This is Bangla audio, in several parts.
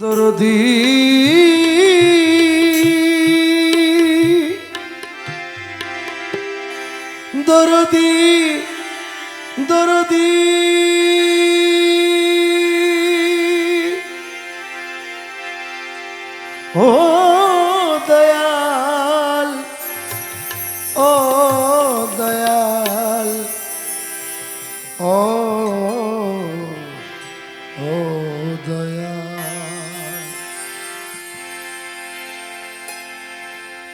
দরদি দরদি দরদি ও দয়াল ও দয়াল ও ও দয়াল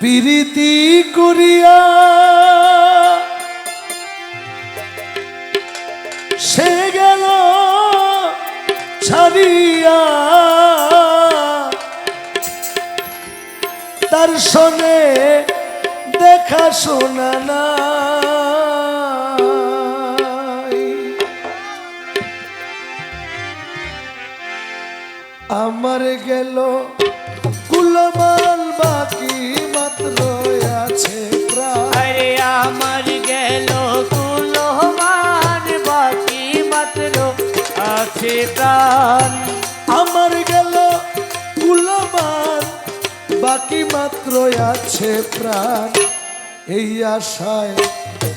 প্রীতি করিয়া সে গেল ছাড়িয়া তার শোনে দেখা শোনা নাই আমার গেল কুলমান বাকি মাত্র আছে প্রায় আমার গেল কুলমান বাকি মাত্র আছে প্রাণ আমার গেল কুলমান বাকি মাত্র আছে প্রাণ এই আশায়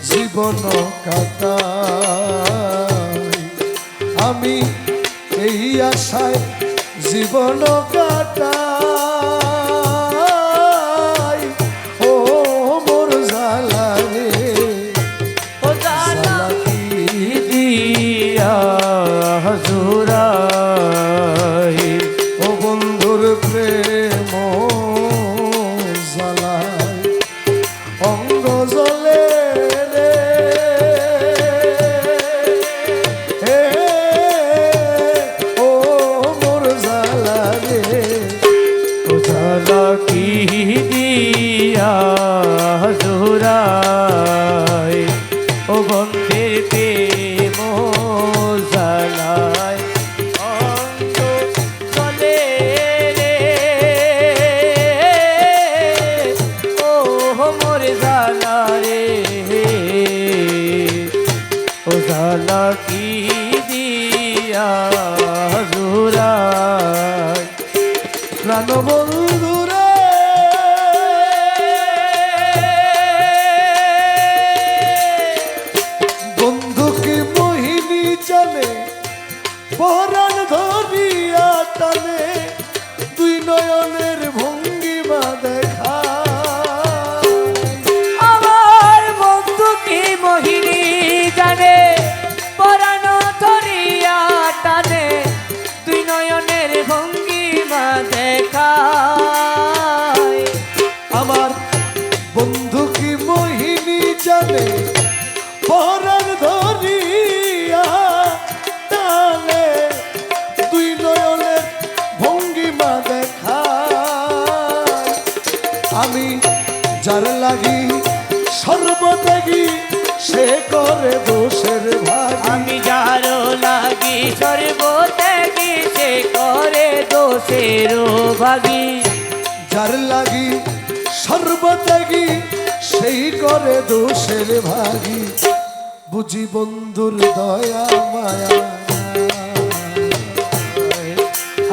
জীবন কাটাই আমি এই আশায় জীবন কাটাই ও মোর জালা রে ও জালা কি দিয়া জুরাই ও বন্ধুর প্রেম জালাই অঙ্গ জলে রে হে ও মোর জালা রে ও জালা কি দিয়া জুরাই ও বন্ধের প্রেম জালাই অঙ্গ চলে রে ও মোর জালা রে ও জালা কি দিয়া জুরাই প্রাণ বন্ধুরে বন্ধু কি মোহিনী জানে পরাণ ধরিয়া টানে দুই নয়নের ভঙ্গিমা দেখা আমার বন্ধু কি মোহিনী জানে পরানো ধরিয়া টানে দুই নয়নের ভঙ্গিমা দেখায় আমার বন্ধু কি মোহিনী জানে পরাণ ধরিয়া টানে দুই নয়নের ভঙ্গিমা দেখা আমি যার লাগি সর্বত্যাগী সে করে দোষের ভাগ আমি যারো লাগি সর্বত্যাগী সে করে দোষের ভাগী যার লাগি সর্বত্যাগী সেই করে দোষের ভাগী বুঝি বন্ধুর দয়া মায়া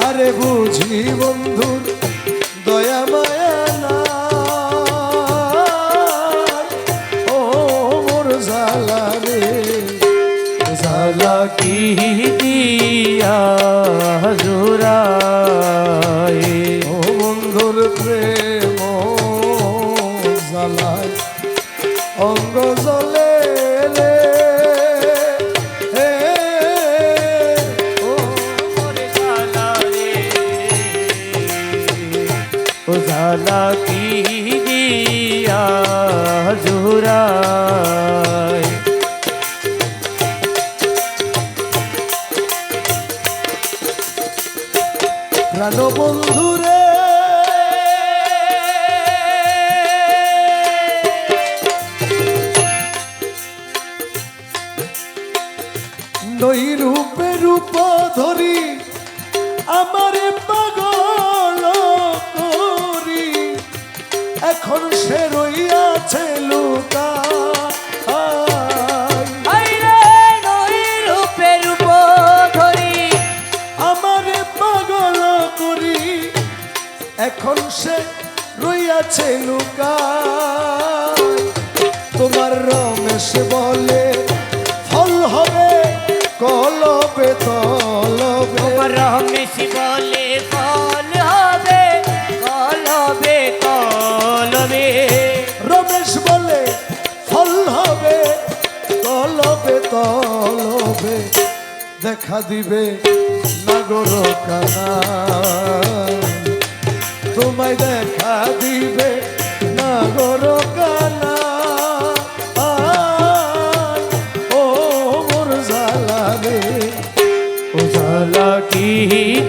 আরে বুঝি বন্ধুর দয়া মায়া না ও মোর জালা রে জালা কি দিয়া জুরাই ও বন্ধুর প্রেম জালায় অঙ্গ জলে রে হে ও মোর জালা রে ও জালা কি দিয়া জুরাই প্রাণ বন্ধুরে নই রূপে রূপ ধরি আমারে পাগল করি এখন সে রইয়াছে লুকা আইরে নই রূপে রূপ ধরি আমারে পাগল করি এখন সে রইয়াছে লুকায়। তোমার রমেশ বলে ফল হবে কলবে তলবে। তোমার রমেশ বলে ফল হবে কলবে কলবে। রমেশ বলে ফল হবে তলবে তলবে। দেখা দিবে নাগর কানা, তোমায় দেখা দিবে নাগর কানা। ও মোর জালা রে, উজালা কি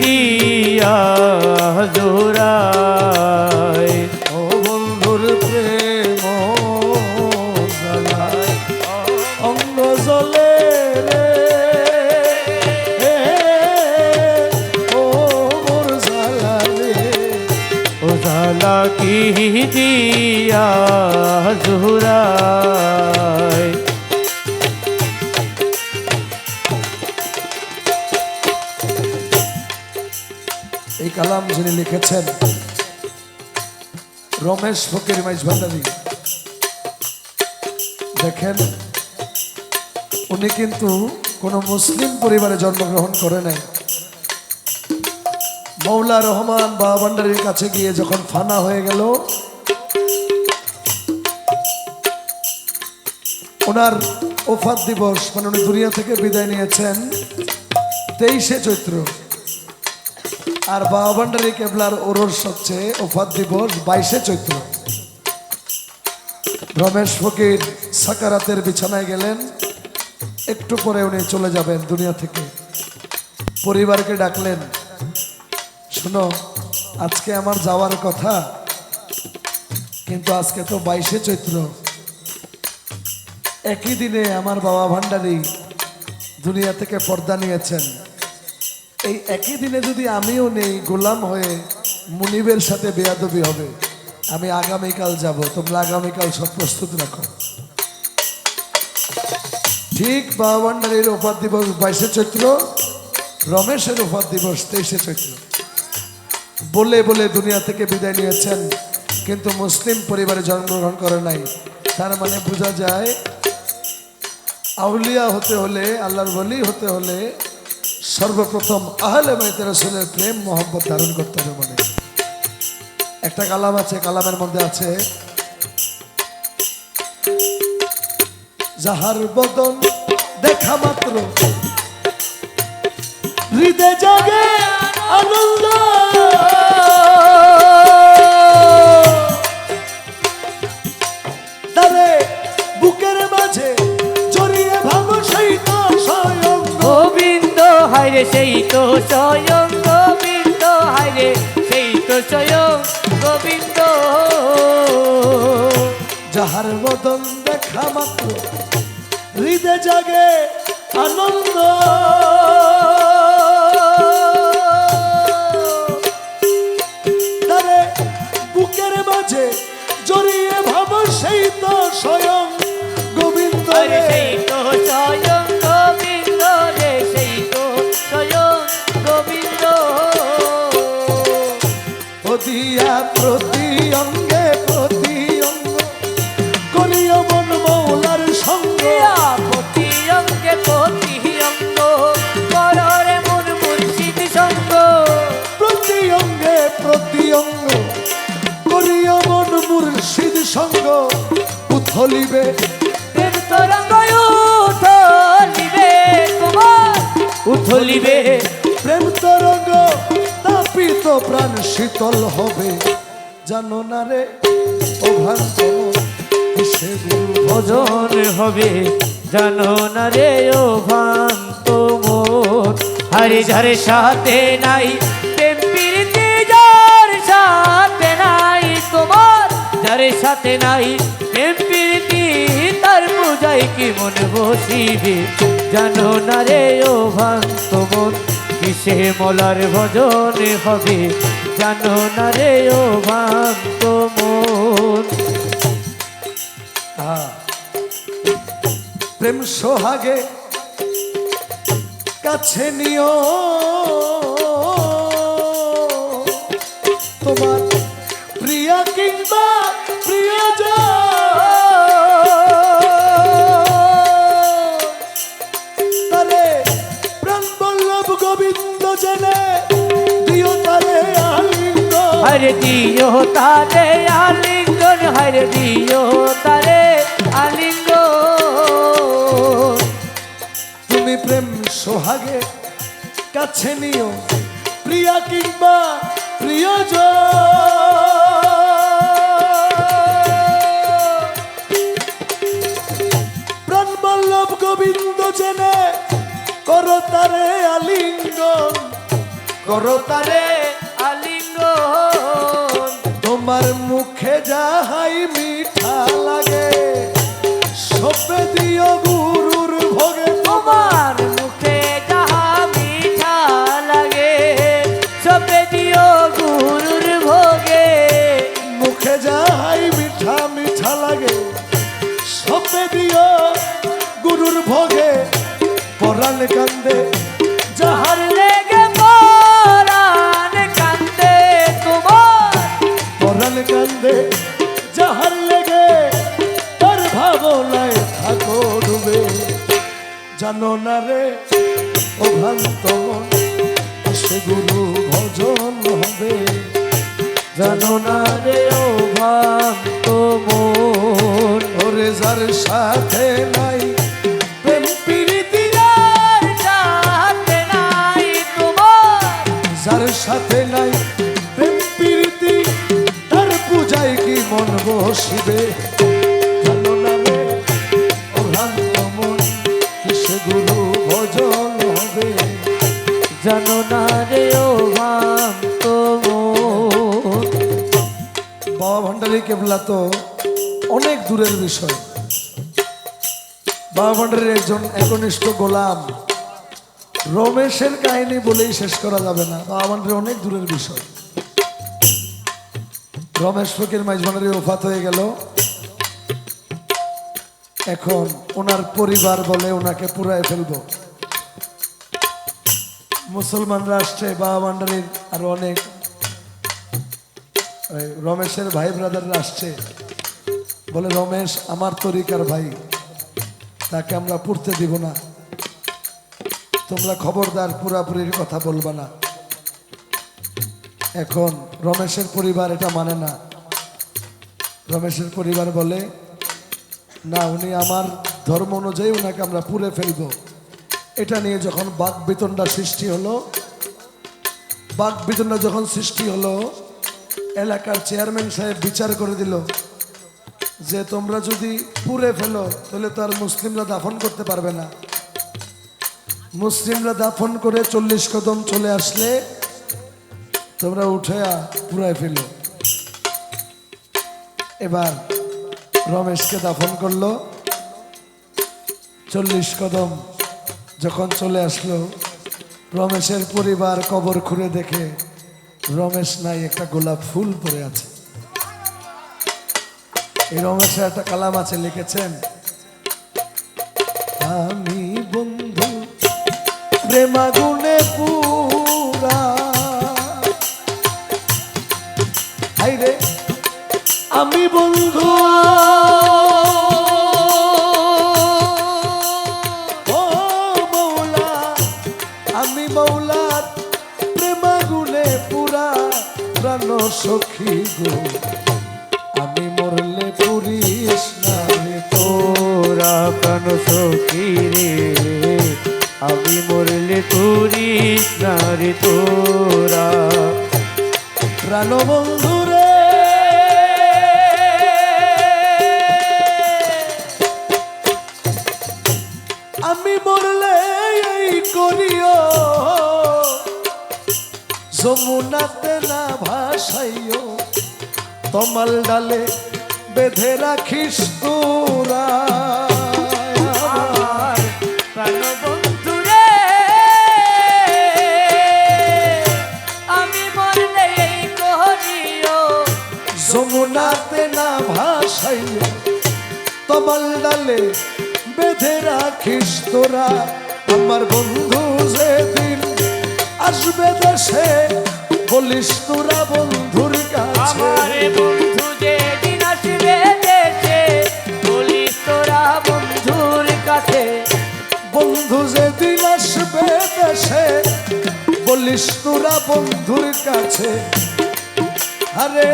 দিয়া জোড়ায়। ও বন্ধুর প্রেম জালায় অঙ্গ জলে রে। ও মোর জালা রে, উজালা কি দিয়া জোড়ায়। এই কালাম যিনি লিখেছেন রমেশ ফকির মাইজ ভান্ডারী। দেখেন উনি কিন্তু কোনো মুসলিম পরিবারে জন্মগ্রহণ করে নাই। মৌলা রহমান বাবা ভান্ডারীর কাছে গিয়ে যখন ফানা হয়ে গেল, ওনার ওফাত দিবস মানে উনি দুনিয়া থেকে বিদায় নিয়েছেন 23শে চৈত্র। আর বাবা ভান্ডারী কেবলার ওরস হচ্ছে ওফাত দিবস 22শে চৈত্র। রমেশ ফকির সাকারাতের বিছানায় গেলেন, একটু পরে উনি চলে যাবেন দুনিয়া থেকে। পরিবারকে ডাকলেন, শোনো আজকে আমার যাওয়ার কথা, কিন্তু আজকে তো 22শে চৈত্র। একই দিনে আমার বাবা ভান্ডারী দুনিয়া থেকে পর্দা নিয়েছেন। এই একই দিনে যদি আমিও নেই, গোলাম হয়ে মুনিবের সাথে বেয়াদবি হবে। আমি আগামীকাল যাব, তোমরা আগামীকাল সব প্রস্তুত রাখো। ঠিক বাবা ভান্ডারীর ওফাত দিবস 22শে চৈত্র, রমেশের ওফাত দিবস 23শে চৈত্র। বলে বলে দুনিয়া থেকে বিদায় নিয়েছেন, কিন্তু মুসলিম পরিবারে জন্মগ্রহণ করে নাই। তার মানে বোঝা যায় আউলিয়া হতে হলে, আল্লাহর ওলি হতে হলে সর্বপ্রথম আহলে বাইতে রাসূলের প্রেম মোহব্বত ধারণ করতে হবে। মানে একটা কালাম আছে, কালামের মধ্যে আছে যাহার বদন দেখা মাত্র হৃদয় জাগে আনন্দ। তারে বুকের মাঝে জড়িয়ে ভাবো সেই তো স্বয়ং গোবিন্দ হায়রে সেই তো স্বয়ং গোবিন্দ, হায়রে সেই তো স্বয়ং গোবিন্দ। যাহার বদন দেখা মাত্র হৃদয় জাগে আনন্দ। তারে বুকের মাঝে জড়িয়ে ভাবো সেই তো স্বয়ং গোবিন্দ হায়রে রে। সেই তো স্বয়ং গোবিন্দ রে, সেই তো স্বয়ং গোবিন্দ। দিয়া প্রতি অঙ্গে প্রতি অঙ্গ করিও মন মৌলার সঙ্গ। প্রতি অঙ্গে প্রতি অঙ্গ কররে মন মুর্শিদ সঙ্গ। প্রতি অঙ্গে প্রতি অঙ্গ করিও মন মুর্শিদ সঙ্গ। উথলিবে প্রেম তরঙ্গ উথলিবে তোমার, উথলিবে প্রেম তরঙ্গ তাপিত প্রাণ শীতল হবে। জানো না রে ও ভ্রান্ত কিসে গুরু ভজন হবে। জানো না রে ও ভান্ত মোর, হারে যারে সাথে নাই প্রেম প্রীতি, যার সাথে নাই তোমার, যারে সাথে নাই প্রেম প্রীতি, তার পূজায় কি মন বসিবে। জানো না রে ও ভান্ত মন কিসে মলার ভজন হবে। জানো না রে ও ভান্ত মন। প্রেম সোহাগে কাছে নিও তোমার প্রিয়া কিংবা প্রিয়জন তারে প্রাণ বল্লভ গোবিন্দ জেনে দিও তারে আলিঙ্গন হরে দিও তারে আলিঙ্গন, হরে দিও তারে আলিঙ্গন। তুমি প্রেম সোহাগে কাছে নিও প্রিয়া কিংবা প্রিয়জন প্রাণ বল্লভ গোবিন্দ জেনে করো তারে আলিঙ্গন করো তারে আলিঙ্গন। তোমার মুখে যাহাই মিঠা লাগে সপে দিও গুরুর ভোগে তোমার মুখে যাহা মিঠা লাগে, সবে দিও গুরুর ভোগে। মুখে যাহাই মিঠা মিঠা লাগে সপে দিও গুরুর ভোগে পরাণ কান্দে যাহার লেগে পরাণ কান্দে তোমার, পরাণ কান্দে যাহার লেগে তার ভাবনায় থাকো ডুবে জানো না রে ও ভ্রান্ত মন সে গুরু ভজন হবে জানো না রে ও ভ্রান্ত মন। ওরে যার সাথে নাই প্রেম প্রীতি যার সাথে নাই তোমার, যার সাথে নাই প্রেম প্রীতি তার পূজায় কি মন বসিবে জানো না রে ও ভ্রান্ত মন সে গুরু ভজন হবে জানো না রে ও ভ্রান্ত মন। বাবা ভান্ডারী কেবলা তো অনেক দূরের বিষয় বাবা ভান্ডারীর একজন একনিষ্ঠ গোলাম রমেশের কাহিনী বলেই শেষ করা যাবে না বাবা ভান্ডারী অনেক দূরের বিষয় রমেশ ফকির মাইজ ভান্ডারী ওফাত হয়ে গেল এখন ওনার পরিবার বলে ওনাকে পুরায় ফেলবো মুসলমানরা আসছে বাবা ভান্ডারীর আরো অনেক ওই রমেশের ভাই ব্রাদাররা আসছে বলে রমেশ আমার তরিকার ভাই তাকে আমরা পড়তে দিব না তোমরা খবরদার পুরাপুরির কথা বলবা না এখন রমেশের পরিবার এটা মানে না রমেশের পরিবার বলে না উনি আমার ধর্ম অনুযায়ী ওনাকে আমরা পুড়ে ফেলব এটা নিয়ে যখন বাকবিতণ্ডা সৃষ্টি হলো বাকবিতণ্ডা যখন সৃষ্টি হলো এলাকার চেয়ারম্যান সাহেব বিচার করে দিল যে তোমরা যদি পুড়ে ফেলো তাহলে তো আর মুসলিমরা দাফন করতে পারবে না মুসলিমরা দাফন করে 40 কদম চলে আসলে তোমরা উঠে পুরাই ফেলো এবার রমেশকে দাফন করলো 40 কদম যখন চলে আসলো রমেশের পরিবার কবর খুঁড়ে দেখে রমেশ নাই একটা গোলাপ ফুল পড়ে আছে এই রমেশের একটা কালাম আছে লিখেছেন আমি বন্ধু প্রেমাগুনে পুরা হাইরে আমি বন্ধু ও মৌলা আমি মৌলার প্রেমাগুনে পুরা প্রাণ সখী গো আমি মরলে পুরিস না রে তোরা প্রাণ সখী রে, আমি মরলে পুরিস না রে তোরা। প্রাণ বন্ধু রে আমি মরলে এই করিও যমুনাতে না ভাসাইও তমাল ডালে বেঁধে রাখিস তোরা আমার প্রাণ বন্ধু রে, আমি মরলে এই করিও যমুনাতে না ভাসাইও তমাল ডালে বেঁধে রাখিস তোরা আমার বন্ধু যেদিন আসবে দেশে বলিস তোরা বন্ধুর কাছে আমার বন্ধু যেদিন আসবে দেশে বলিস তোরা বন্ধুর কাছে বন্ধু যেদিন আসবে দেশে বলিস তোরা বন্ধুর কাছে আরে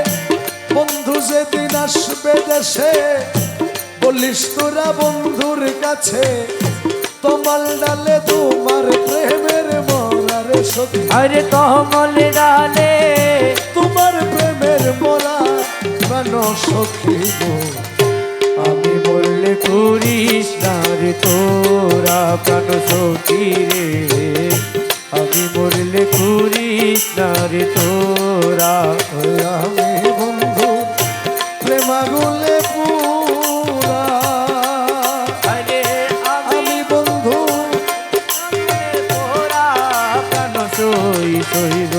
বন্ধু যেদিন আসবে দেশে বলিস তোরা বন্ধুর কাছে তোমার ডালে তোমার প্রেমের মরারে সখী আরে তহমল ডালে তোমার প্রেমের মরা প্রাণ সখী গো আমি বললে করিস না রে তোরা প্রাণ সখী রে আমি বললে করিস না রে তোরা ওই আমি বন্ধু প্রেমাগুলে পুরা আরে আমি বন্ধু তোরা প্রাণ সই সইল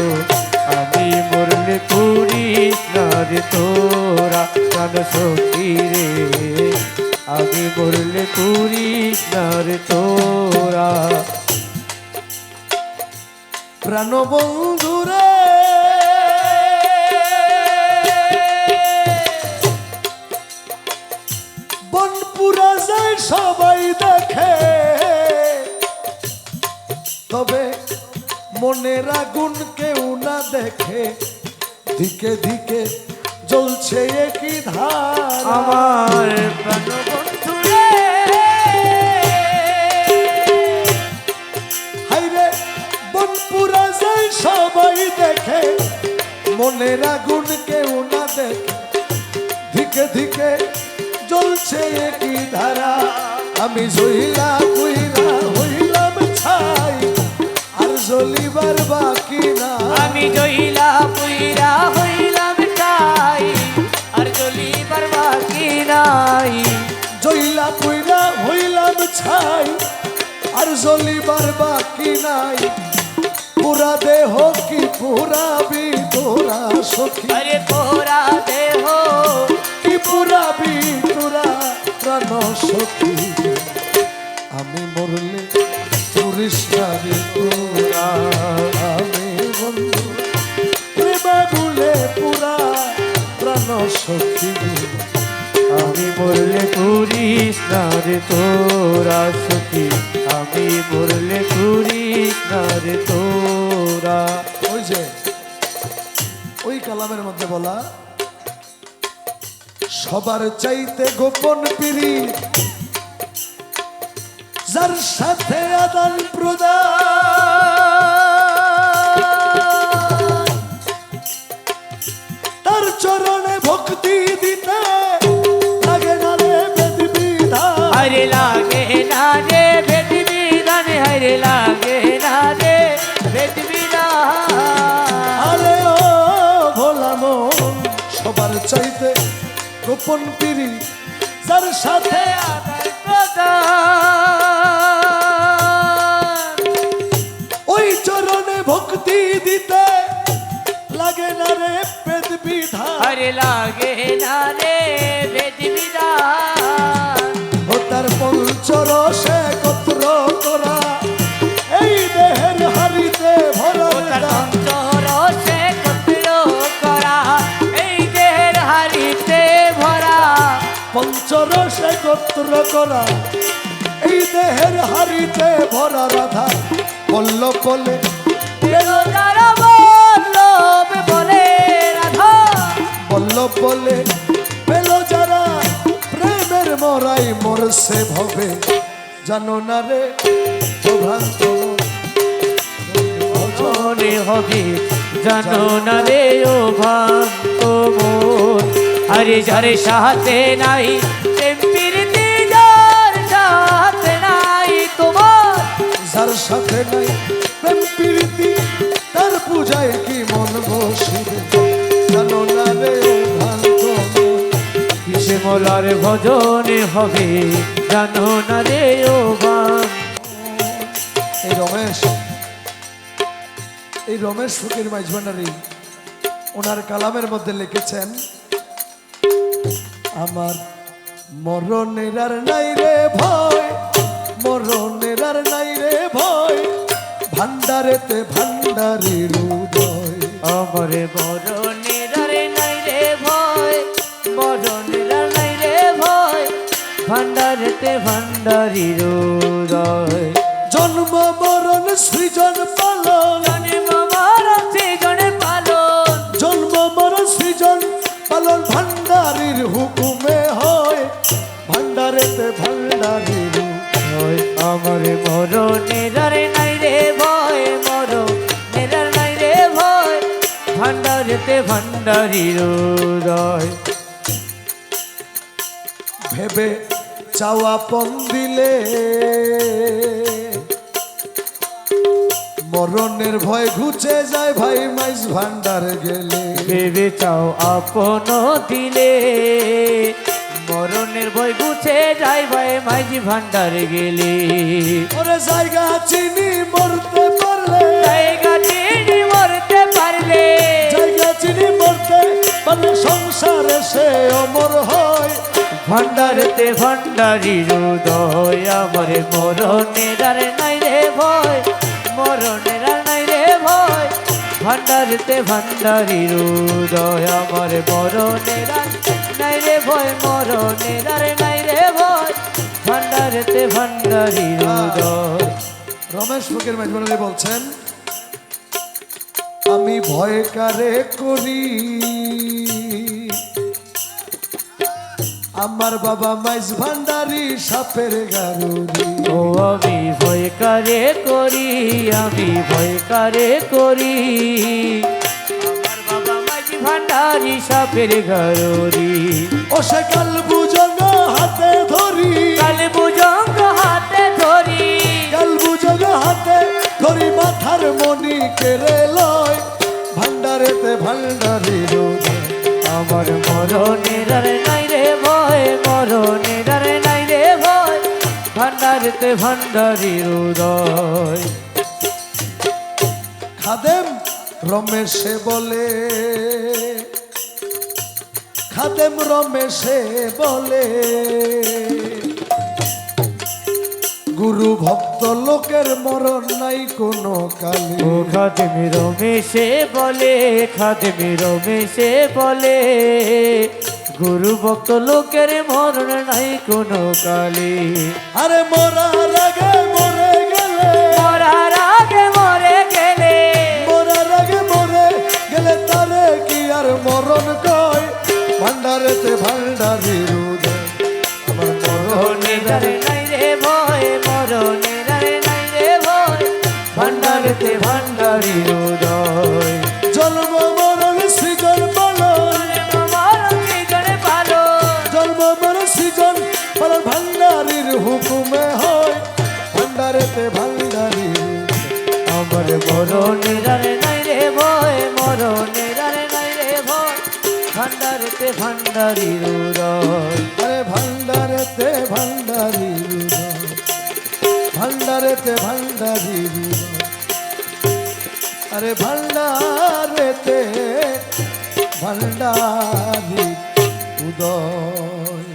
আমি মরলে করিস না রে তোরা প্রাণ সখী রে আমি মরলে করিস না রে তোরা প্রাণ বন্ধুরে বনপুরা যায় সবাই দেখে তবে মনের আগুন কেউ না দেখে দিকে দিকে জ্বলছে একই ধার আমার প্রাণ বন্ধু রে হাইরে বনপুরা যায় সবাই দেখে মনের আগুন কেউ না দেখে দিকে দিকে জ্বলছে একই ধারা আমি জইলা কুইলা হইলাম ছাই আর জ্বলিবার বাকি না আমি জইলা পুইরা হইলাম তাই আর চলিবার বাকি নাই জইলা কুইলা হইলাম ছাই আর জ্বলিবার বাকি নাই পুরা দেহ কি পুরা তোরা সখী আরে তোরা দেহ কি পুরা তোরা প্রাণ সখী আমি মরলে পুরিষ্কারি তোরা আমি বন্ধু প্রেমাগুলে পুরা প্রাণ সখী আমি বললে করিস না রে তোরা সখী আমি বললে করিস না রে তোরা ওই যে ওই কালামের মধ্যে বলা সবার চাইতে গোপন পিরি যার সাথে আদান প্রদান তার চরণে ভক্তি দিতে লাগে না রে বেদ বিধান আরে লাগে না রে ভেদ বিধান আরে লাগে না রে ভেদ বিধান আরে ও ভোলা মন সবার চাইতে গোপন পিরি যার সাথে ওই চরণে ভক্তি দিতে লাগে না রে বেদ বিধান আরে লাগে না রে ভেদ বিধান ও তার পঞ্চরসে কত্র করা এই দেহের হারিতে ভরা তার অন্তরসে কত্র করা এই দেহের হারিতে ভরা পঞ্চরসে কত্র করা এই দেহের হারিতে ভরা রাধা বল্ল বলে যারা বল্লভ বলে রাধা বল্লভ বলে পেল যারা প্রেমের মরাই মরছে ভবে জানো না রে ভ্রান্ত মনে হবে জানো না রে ও ভান্ত মন আরে যারে সাথে নাই প্রেমপিরিতি যার সাথে নাই তোমার যার সাথে নাই প্রেম প্রীতি তার পূজায় কি মন বসিবে জানো না রে ভ্রান্ত মন। কিসে মোলার ভজনে হবে জানো না রে ও ভান্ত এই রমেশ ফকির মাইজভান্ডারি ওনার কালামের মধ্যে লিখেছেন আমার মরণের আর নাই রে ভয় মরণের আর নাই রে ভয় ভান্ডারেতে ভান্ডারের উদয় অমরে মরণের আর নাই রে ভয়, মরণের আর নাই রে ভয়, ভান্ডারেতে ভান্ডারির উদয়। জন্ম মরণ সৃজন পালন, জন্ম মরণ সৃজন পালন, জন্ম মরণ সৃজন পালন ভান্ডারির হুকুমে হয়, ভান্ডারেতে ভান্ডারির ভয় অমরে মরণের আর নাই রে ভয়, মরণের আর নাই রে ভয়, ভান্ডারেতে ভান্ডারির উদয়। ভেবে চাওয়া পণ দিলে মরণের ভয় ঘুচে যায় ভাই মাইজ ভান্ডার গেলে। ভেবে চাও আপন দিলে মরণের ভয় গুছে যাই ভাই মাইজি ভান্ডারে গেলে। ওরে জায়গা চিনি মরতে পারলে, জায়গা চিনি মরতে পারলে, জায়গা চিনি মরতে পারলে সংসারে সে অমর হয়, ভান্ডারেতে ভান্ডারির উদয়। আমার মরণের আর নাই রে ভয়, মরণের আর নাই রে ভয়, ভান্ডারেতে ভান্ডারির উদয়। আমার মরণের আর নাই রে ভয়, মরণের আর নাই রে ভয়, ভান্ডারেতে ভান্ডারির উদয়। রমেশ ফকির মেজবানি বলছেন, আমি ভয় কারে করি, আমার বাবা মাইজ ভান্ডারি সাপের গারুরি। ও আমি ভয় কারে করি, আমি ভয় কারে করি, আমার বাবা মাঝি ভান্ডারি সাপের গারুরি। ও সে কাল বুজঙ্গ হাতে ধরি, কাল বুজঙ্গ হাতে ধরি, কাল বুজঙ্গ হাতে ধরি মাথার মণি কেড়ে লয়, ভান্ডারেতে ভান্ডারির উদয়। আমার মরণের আর নাই রে ভয়, মরণের আর নাই রে ভয়, ভান্ডারেতে ভান্ডারির উদয়। খাদেম রমেশে বলে, খাদেম রমেশে বলে, গুরু ভক্ত লোকের মরণ নাই কোনো কালে। ও খাদেমি রমেশে বলে, খাদেমি রমেশে বলে, গুরু ভক্ত লোকের মরণ নাই কোনো কালে। আরে মরার আগে মরে গেলে, মরার আগে মরে গেলে, মরার আগে মরে গেলে তারে কি আর মরণ কয়, ভান্ডারেতে ভান্ডারির উদয়। আমার মরণের আর নাই রে ভয়, মরণের আর নাই রে ভয়, ভান্ডারেতে ভান্ডারির উদয়। জন্ম মরণ সৃজন পালন, মরণ সৃজন পালন, জন্ম মরণ সৃজন পালন ভান্ডারির হুকুমে হয়, ভান্ডারেতে ভান্ডারির উদয়। আমার মরণের আর নাই রে ভয়, মরণের আর নাই রে ভয়, ভান্ডারেতে ভান্ডারির উদয়। আরে ভান্ডারেতে ভান্ডারির উদয়, ভান্ডারেতে ভান্ডারির উদয়। আরে ভান্ডারেতে ভান্ডারির উদয়।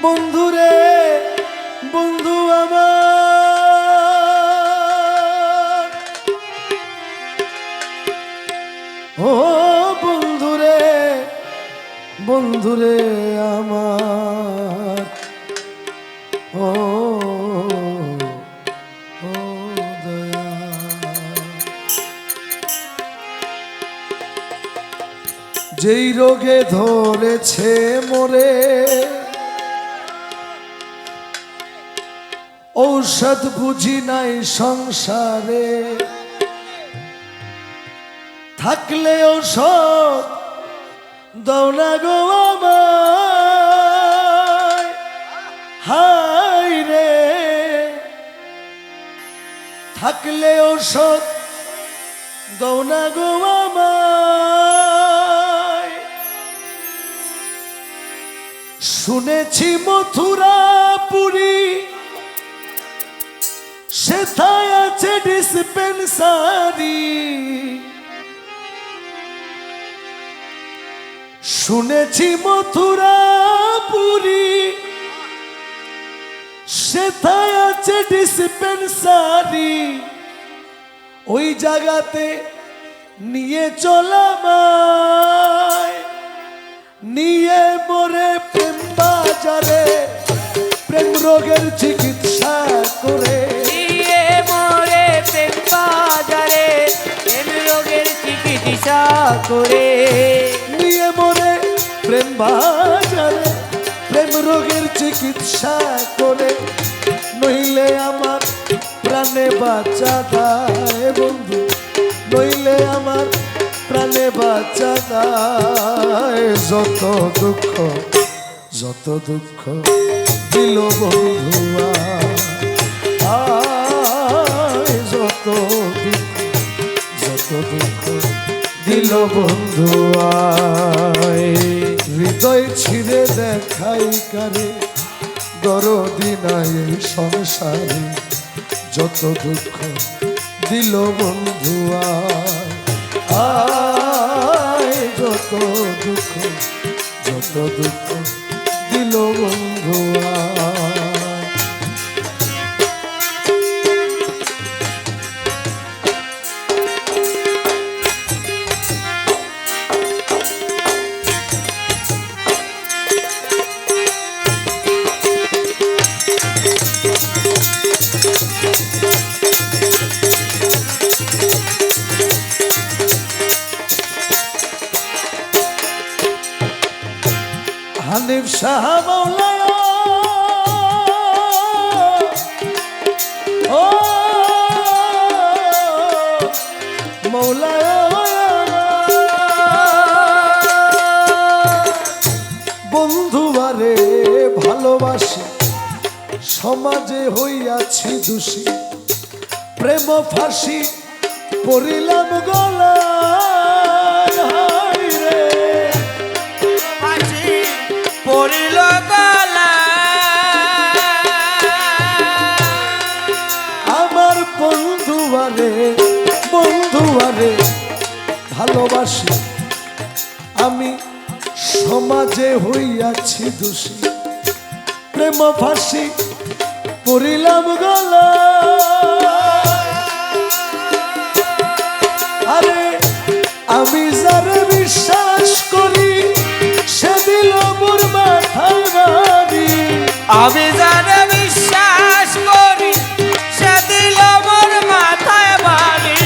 বন্ধুরে বন্ধু আমার, ও বন্ধুরে বন্ধুরে আমার, ও ও দয়া। যেই রোগে ধরেছে মোরে, ঔষধ বুঝি নাই সংসারে, থাকলে ঔষধ দাও না গো আমায়, হাই রে থাকলে ঔষধ দাও না গো আমায়। শুনেছি মথুরাপুরী সেথায় আছে ডিসপেন্সারি, শুনেছি মথুরাপুরী সেথায় আছে ডিসপেন্সারি, ওই জায়গাতে নিয়ে চলামায়, নিয়ে মোরে প্রেম বাজারে প্রেম রোগের চিকিৎসা করে। দিয়ে মোরে প্রেম বাজারে প্রেম রোগের চিকিৎসা করে। নিয়ে মোরে প্রেম বাজারে প্রেম রোগের চিকিৎসা করে, নইলে আমার প্রাণে বাঁচা দায় বন্ধু, নইলে আমার প্রাণে বাঁচা দায়। যত দুঃখ দিল বন্ধু আয়, যত দুঃখ দিল বন্ধু আয়। হৃদয় ছিঁড়ে দেখাই কারে দরদি নাই এই সংসারে, যত দুঃখ দিল বন্ধু আয়, যত দুঃখ দিল বন্ধু আয়। হানিফ শাহ মৌলানা ও মৌলানা, বন্ধুবারে ভালোবাসি সমাজে হইয়াছি দোষী, প্রেম ফাঁসি পড়িলাম গলায়। হায় রে ফাঁসি পড়িল গলায়। আমার বন্ধুবারে ভালোবাসি আমি সমাজে হইয়াছি দোষী, প্রেম ফাঁসি পড়িলাম গলায়। আরে আমি যারে বিশ্বাস করি সে দিল মোর মাথায় বাড়ি, আমি যারে বিশ্বাস করি সে দিল মোর মাথায় বাড়ি।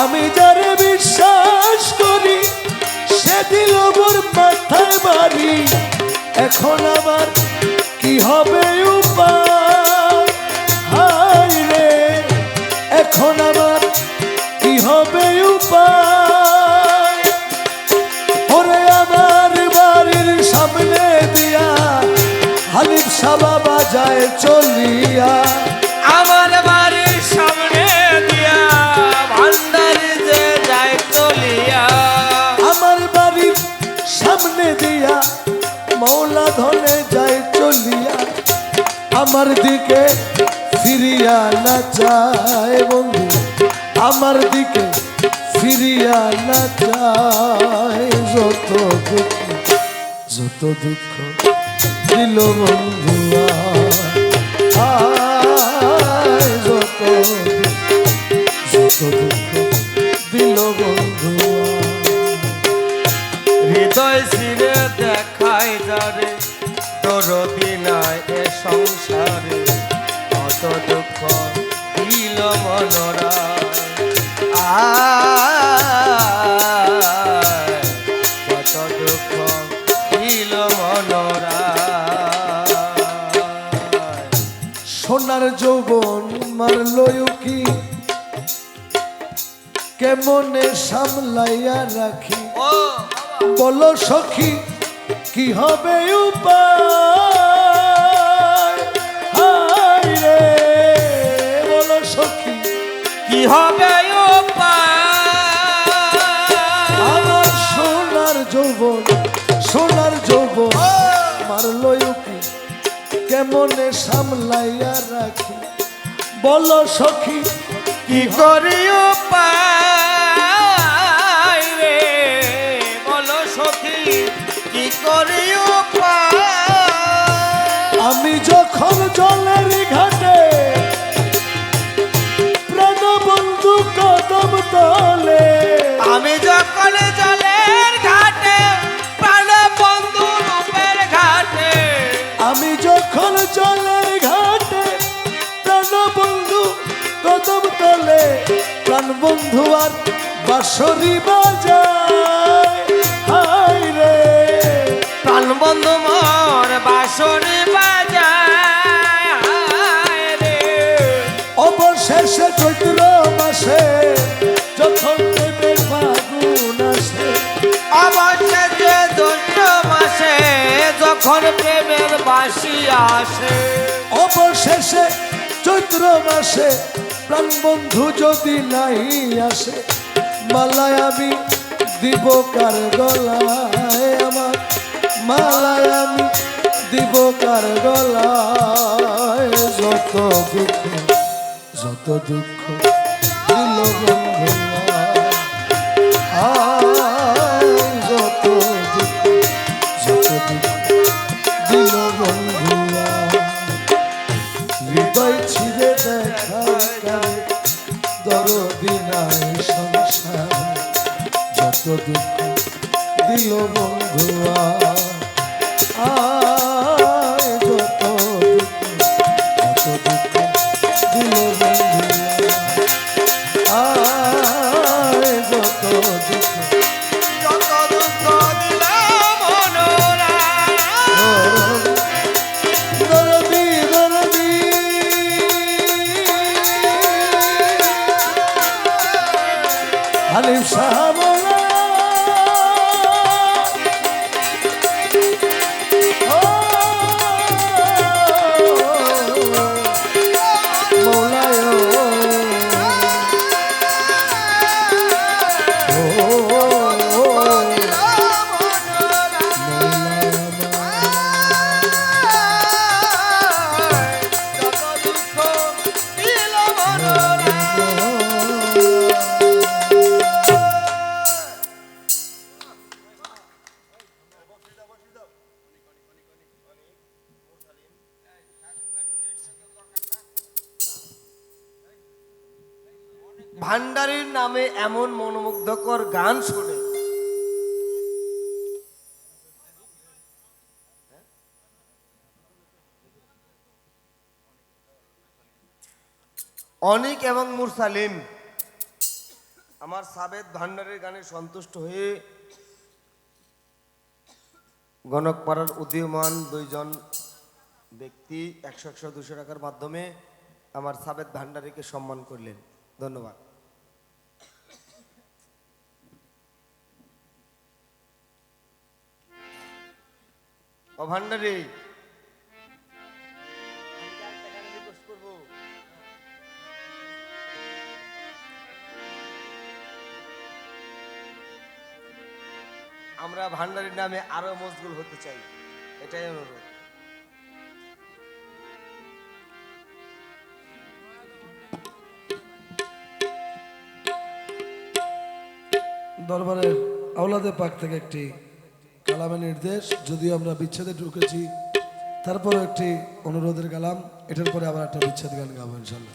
আমি যারে বিশ্বাস করি সে দিল মোর মাথায় বাড়ি। এখন আমার কি হবে উপায়, হায় রে এখন আমার কি হবে উপায়। ওরে আমার বাড়ির সামনে দিয়া হানিফ শাহ বাজায় চলিয়া, আমার বাড়ির সামনে দিয়া ভান্ডার যে যায় চলিয়া। আমার বাড়ির সামনে দিয়া মৌলা ধনে যায় চলিয়া, আমার দিকে ফিরিয়া না চায় বন্ধু, আমার দিকে ফিরিয়া না চায়। যত দুঃখ দিল বন্ধু আয়, যত দুঃখ দিল বন্ধু হৃদয় ছিঁড়ে দেখাই যারে দরদি নাই এ সংসারে, কত দুঃখ দিল মনরা আয়, কত দুঃখ দিল মনরা। সোনার যৌবন মারলো কি কেমনে সামলাইয়া রাখি, বলো সখী কি হবে উপায়। হায় রে বলো সখী কি হবে আমার সোনার যৌবন মারলো কি কেমনে সামলাইয়া রাখি, বলো সখী কি করিও পাই রে, বলো সখী কি করিও পাই। আমি যখন যখন জলের ঘাটে প্রাণ বন্ধু কদম তলে, আমি যখন জলের ঘাটে প্রাণ বন্ধু রূপের ঘাটে, আমি যখন জলের ঘাটে প্রাণ বন্ধু কদম তলে, প্রাণ বন্ধু আর বাঁশরি বাজায়, হায় রে প্রাণ বন্ধু মোর বাঁশরি বাজায় রে। অবশেষে চৈত্র মাসে যখন প্রেমের ফাগুন আসে, অবশেষে জ্যৈষ্ঠ মাসে যখন প্রেমের বাঁশি আসে, অবশেষে চৈত্র মাসে প্রাণ বন্ধু যদি নাই আসে, মালায় আমি দিব কার গলায়, আমার মালায় আমি দিব কার গলায়, যত দুঃখ যত দুঃখ দিল বন্ধু যত দুঃখ যত দুঃখ দিল বন্ধুয়া, হৃদয় ছিঁড়ে দেখা করে দরদি নাই সংসার, যত দুঃখ দিল বন্ধুয়া, যত দুঃখ যত দুঃখ দিল বন্ধুয়া, যত দুঃখ যত দুঃখ দিল মনোরা। দরদি দরদি হালিম সাহাব ভান্ডারীর নামে এমন মনোমুগ্ধকর গান শুনে অনিক এবং মুরসালিম আমার সাবেদ ভান্ডারীর গানে সন্তুষ্ট হয়ে গণকপাড়ার উদীয়মান দুইজন ব্যক্তি 100-100-200 টাকার মাধ্যমে আমার সাবেদ ভান্ডারীকে সম্মান করলেন। ধন্যবাদ। ও ভান্ডারী, আমরা ভান্ডারীর নামে আরো মশগুল হতে চাই, এটাই অনুরোধ। দরবারের আওলাদে পাক থেকে একটি কালামের নির্দেশ, যদিও আমরা বিচ্ছেদে ঢুকেছি তারপরও একটি অনুরোধের কালাম, এটার পরে আবার একটা বিচ্ছেদ গান গাবো ইনশাল্লাহ।